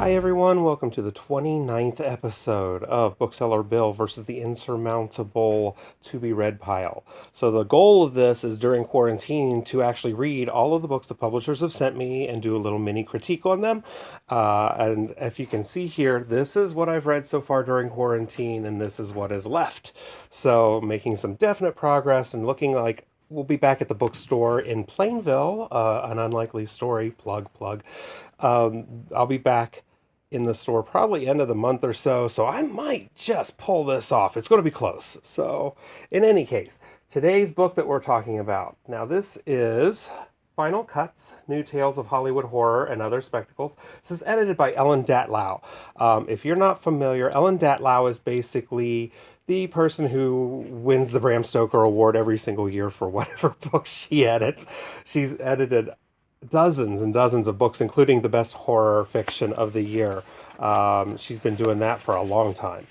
Hi everyone, welcome to the 29th episode of Bookseller Bill versus the Insurmountable to-be-read pile. So the goal of this is during quarantine to actually read all of the books the publishers have sent me and do a little mini critique on them. And if you can see here, this is what I've read so far during quarantine and this is what is left. So making some definite progress and looking like we'll be back at the bookstore in Plainville, an unlikely story, plug. I'll be back in the store probably end of the month or so I might just pull this off. It's going to be close. So in any case, today's book that we're talking about. Now this is Final Cuts, New Tales of Hollywood Horror and Other Spectacles. This is edited by Ellen Datlow. If you're not familiar, Ellen Datlow is basically the person who wins the Bram Stoker Award every single year for whatever book she edits. She's edited dozens and dozens of books, including the best horror fiction of the year. She's been doing that for a long time.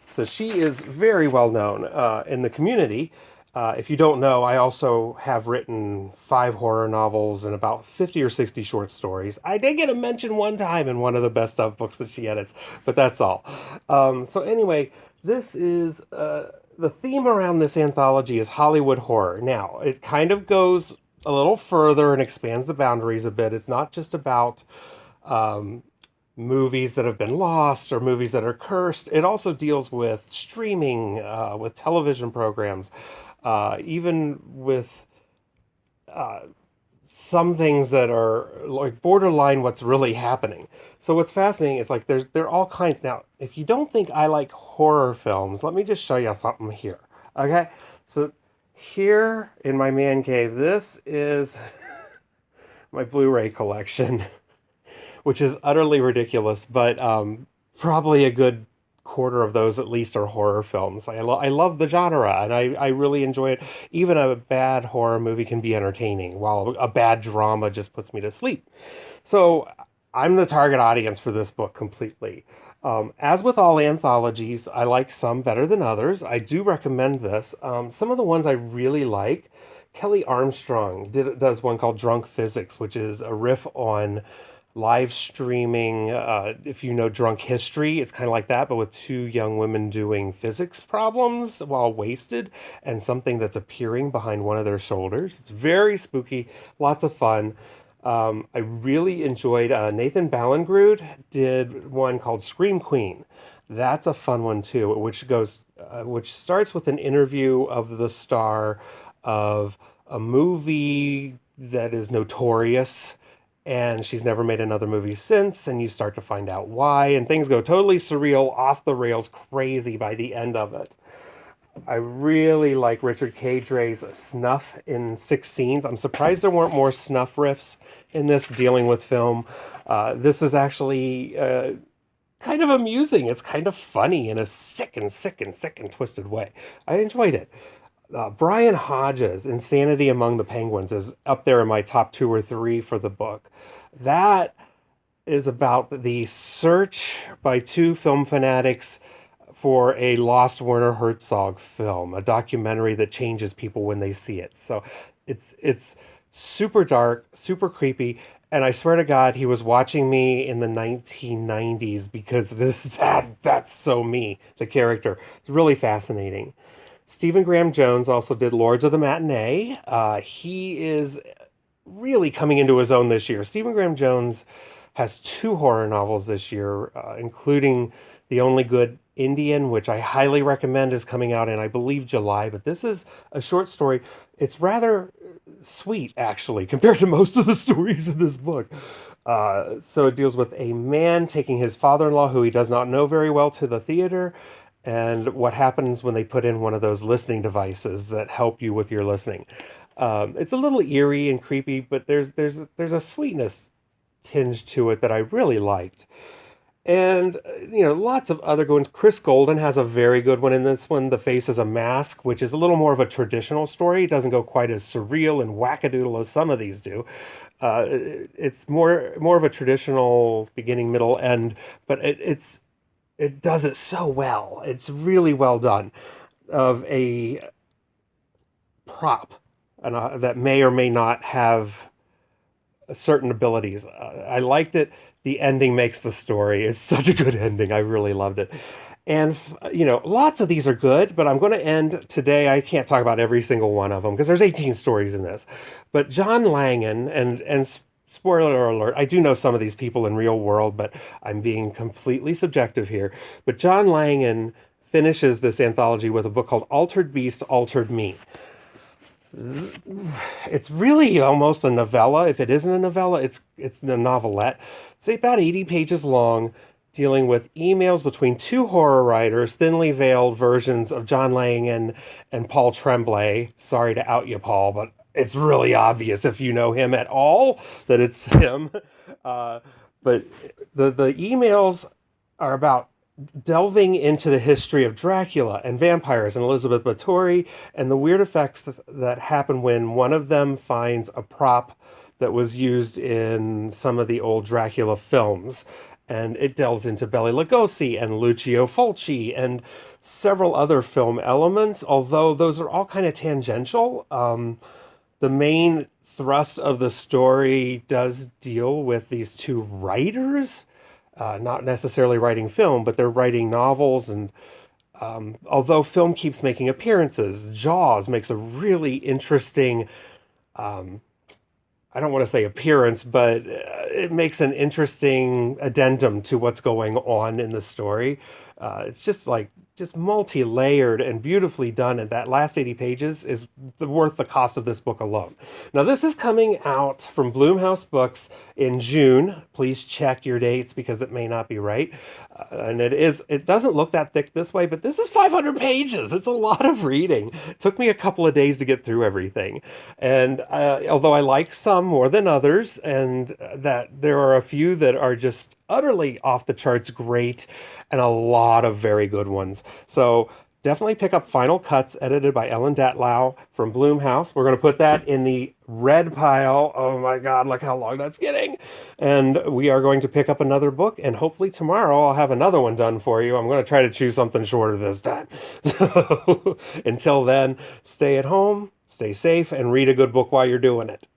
So she is very well known in the community. If you don't know, I also have written 5 horror novels and about 50 or 60 short stories. I did get a mention one time in one of the best of books that she edits, but that's all. So anyway, this is the theme around this anthology is Hollywood horror. Now, it kind of goes a little further and expands the boundaries a bit. It's not just about movies that have been lost or movies that are cursed. It also deals with streaming, with television programs, even with some things that are like borderline what's really happening. So what's fascinating is like there are all kinds. Now, if you don't think I like horror films, let me just show you something here. Okay, so here in my man cave, this is my Blu-ray collection, which is utterly ridiculous, but probably a good quarter of those at least are horror films. I love the genre, and I really enjoy it. Even a bad horror movie can be entertaining, while a bad drama just puts me to sleep. So I'm the target audience for this book completely. As with all anthologies, I like some better than others. I do recommend this. Some of the ones I really like, Kelly Armstrong does one called Drunk Physics, which is a riff on live streaming. If you know Drunk History, it's kind of like that, but with 2 young women doing physics problems while wasted and something that's appearing behind one of their shoulders. It's very spooky, lots of fun. I really enjoyed Nathan Ballingrud did one called Scream Queen. That's a fun one too, which starts with an interview of the star of a movie that is notorious, and she's never made another movie since, and you start to find out why, and things go totally surreal, off the rails, crazy by the end of it. I really like Richard K. Dre's snuff in 6 scenes. I'm surprised there weren't more snuff riffs in this dealing with film. This is actually kind of amusing. It's kind of funny in a sick and twisted way. I enjoyed it. Brian Hodges' Insanity Among the Penguins is up there in my top 2 or 3 for the book. That is about the search by 2 film fanatics for a lost Werner Herzog film, a documentary that changes people when they see it. So it's super dark, super creepy, and I swear to God, he was watching me in the 1990s because that's so me, the character. It's really fascinating. Stephen Graham Jones also did Lords of the Matinee. He is really coming into his own this year. Stephen Graham Jones has 2 horror novels this year, including The Only Good Indian, which I highly recommend, is coming out in, I believe, July. But this is a short story. It's rather sweet, actually, compared to most of the stories in this book. So it deals with a man taking his father-in-law, who he does not know very well, to the theater, and what happens when they put in one of those listening devices that help you with your listening. It's a little eerie and creepy, but there's a sweetness tinge to it that I really liked. And, lots of other good ones. Chris Golden has a very good one in this one, The Face is a Mask, which is a little more of a traditional story. It doesn't go quite as surreal and wackadoodle as some of these do. It's more of a traditional beginning, middle, end, but it does it so well. It's really well done. Of a prop that may or may not have certain abilities. I liked it. The ending makes the story. It's such a good ending. I really loved it. And, lots of these are good, but I'm going to end today. I can't talk about every single one of them because there's 18 stories in this. But John Langan, and spoiler alert, I do know some of these people in real world, but I'm being completely subjective here. But John Langan finishes this anthology with a book called Altered Beast, Altered Me. It's really almost a novella. If it isn't a novella, it's a novelette. It's about 80 pages long, dealing with emails between two horror writers, thinly veiled versions of John Langan and Paul Tremblay. Sorry to out you, Paul, but it's really obvious if you know him at all that it's him. But the emails are about delving into the history of Dracula and vampires and Elizabeth Báthory and the weird effects that happen when one of them finds a prop that was used in some of the old Dracula films. And it delves into Bela Lugosi and Lucio Fulci and several other film elements, although those are all kind of tangential. The main thrust of the story does deal with these two writers, not necessarily writing film, but they're writing novels. And although film keeps making appearances, Jaws makes a really interesting, I don't want to say appearance, but it makes an interesting addendum to what's going on in the story. It's just multi-layered and beautifully done, and that last 80 pages is worth the cost of this book alone. Now, this is coming out from Blumhouse Books in June. Please check your dates because it may not be right. And it doesn't look that thick this way, but this is 500 pages. It's a lot of reading. It took me a couple of days to get through everything. And although I like some more than others, and that there are a few that are just utterly off the charts great, and a lot of very good ones. So definitely pick up Final Cuts, edited by Ellen Datlow from Blumhouse. We're going to put that in the red pile. Oh my God, look how long that's getting. And we are going to pick up another book, and hopefully tomorrow I'll have another one done for you. I'm going to try to choose something shorter this time. So until then, stay at home, stay safe, and read a good book while you're doing it.